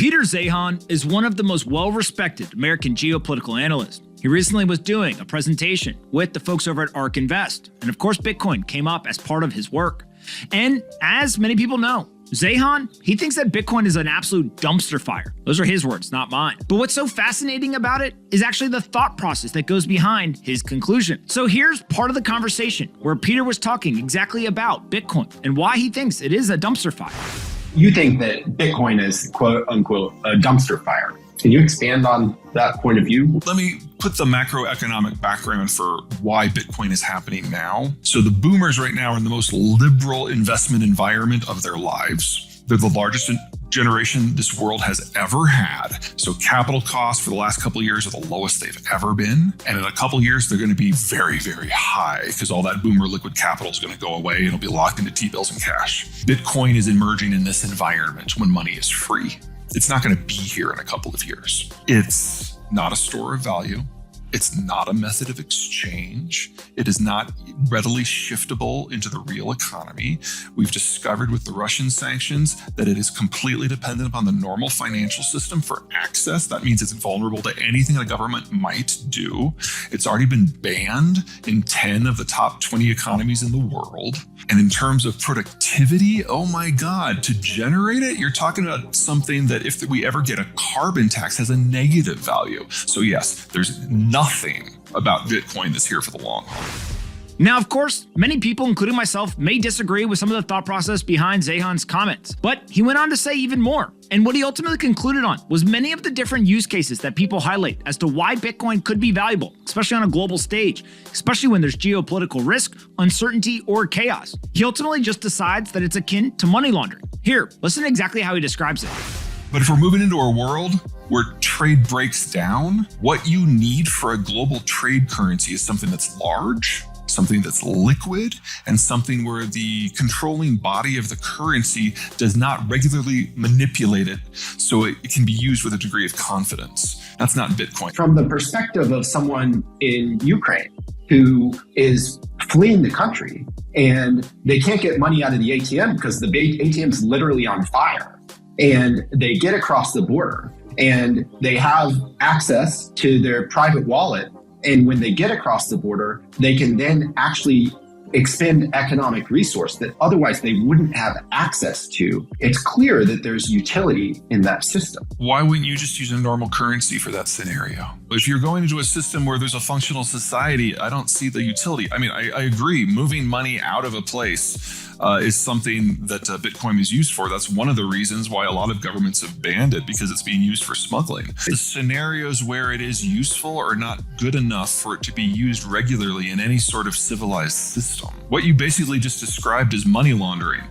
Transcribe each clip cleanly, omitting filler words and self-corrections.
Peter Zeihan is one of the most well-respected American geopolitical analysts. He recently was doing a presentation with the folks over at ARK Invest, and of course Bitcoin came up as part of his work. And as many people know, Zeihan, he thinks that Bitcoin is an absolute dumpster fire. Those are his words, not mine. But what's so fascinating about it is actually the thought process that goes behind his conclusion. So here's part of the conversation where Peter was talking exactly about Bitcoin and why he thinks it is a dumpster fire. You think that Bitcoin is quote unquote a dumpster fire. Can you expand on that point of view? Let me put the macroeconomic background for why Bitcoin is happening now. So the boomers right now are in the most liberal investment environment of their lives. They're the largest generation this world has ever had. So capital costs for the last couple of years are the lowest they've ever been. And in a couple of years, they're going to be very, very high because all that boomer liquid capital is going to go away and it'll be locked into T-bills and cash. Bitcoin is emerging in this environment when money is free. It's not going to be here in a couple of years. It's not a store of value. It's not a method of exchange. It is not readily shiftable into the real economy. We've discovered with the Russian sanctions that it is completely dependent upon the normal financial system for access. That means it's vulnerable to anything the government might do. It's already been banned in 10 of the top 20 economies in the world. And in terms of productivity, oh my God, to generate it, you're talking about something that if we ever get a carbon tax has a negative value. So yes, there's nothing about Bitcoin that's here for the long haul. Now, of course, many people, including myself, may disagree with some of the thought process behind Zeihan's comments, but he went on to say even more. And what he ultimately concluded on was many of the different use cases that people highlight as to why Bitcoin could be valuable, especially on a global stage, especially when there's geopolitical risk, uncertainty, or chaos. He ultimately just decides that it's akin to money laundering. Here, listen to exactly how he describes it. But if we're moving into a world where trade breaks down, what you need for a global trade currency is something that's large, something that's liquid, and something where the controlling body of the currency does not regularly manipulate it so it can be used with a degree of confidence. That's not Bitcoin. From the perspective of someone in Ukraine who is fleeing the country and they can't get money out of the ATM because the ATM is literally on fire, and they get across the border and they have access to their private wallet. And when they get across the border, they can then actually expend economic resource that otherwise they wouldn't have access to. It's clear that there's utility in that system. Why wouldn't you just use a normal currency for that scenario? If you're going into a system where there's a functional society, I don't see the utility. I mean, I agree, moving money out of a place is something that Bitcoin is used for. That's one of the reasons why a lot of governments have banned it, because it's being used for smuggling. The scenarios where it is useful are not good enough for it to be used regularly in any sort of civilized system. What you basically just described is money laundering.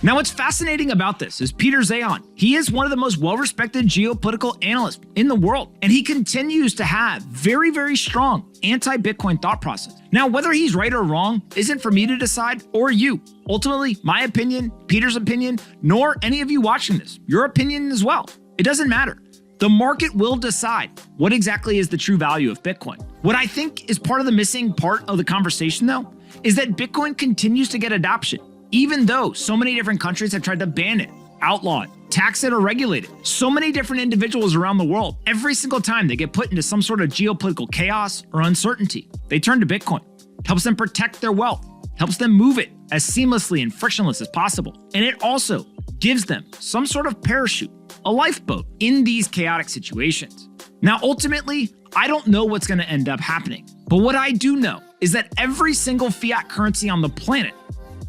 Now, what's fascinating about this is Peter Zeihan. He is one of the most well-respected geopolitical analysts in the world, and he continues to have very, very strong anti-Bitcoin thought process. Now, whether he's right or wrong isn't for me to decide or you. Ultimately, my opinion, Peter's opinion, nor any of you watching this, your opinion as well. It doesn't matter. The market will decide what exactly is the true value of Bitcoin. What I think is part of the missing part of the conversation, though, is that Bitcoin continues to get adoption. Even though so many different countries have tried to ban it, outlaw it, tax it, or regulate it, so many different individuals around the world, every single time they get put into some sort of geopolitical chaos or uncertainty, they turn to Bitcoin. It helps them protect their wealth, helps them move it as seamlessly and frictionless as possible. And it also gives them some sort of parachute, a lifeboat in these chaotic situations. Now, ultimately, I don't know what's going to end up happening. But what I do know is that every single fiat currency on the planet,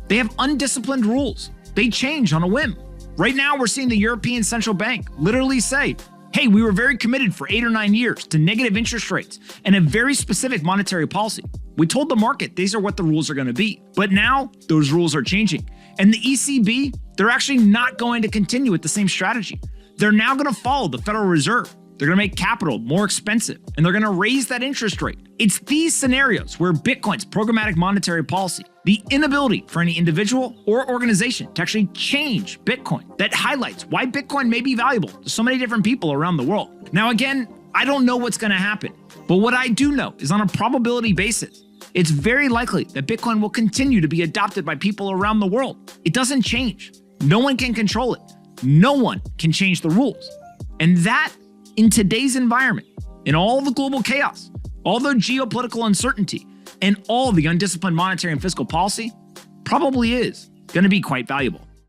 they have undisciplined rules. They change on a whim. Right now, we're seeing the European Central Bank literally say, hey, we were very committed for 8 or 9 years to negative interest rates and a very specific monetary policy. We told the market these are what the rules are going to be. But now those rules are changing. And the ECB, they're actually not going to continue with the same strategy. They're now going to follow the Federal Reserve. They're going to make capital more expensive, and they're going to raise that interest rate. It's these scenarios where Bitcoin's programmatic monetary policy, the inability for any individual or organization to actually change Bitcoin, that highlights why Bitcoin may be valuable to so many different people around the world. Now, again, I don't know what's going to happen, but what I do know is on a probability basis, it's very likely that Bitcoin will continue to be adopted by people around the world. It doesn't change. No one can control it. no one can change the rules. And that, in today's environment, in all the global chaos, all the geopolitical uncertainty, and all the undisciplined monetary and fiscal policy, probably is going to be quite valuable.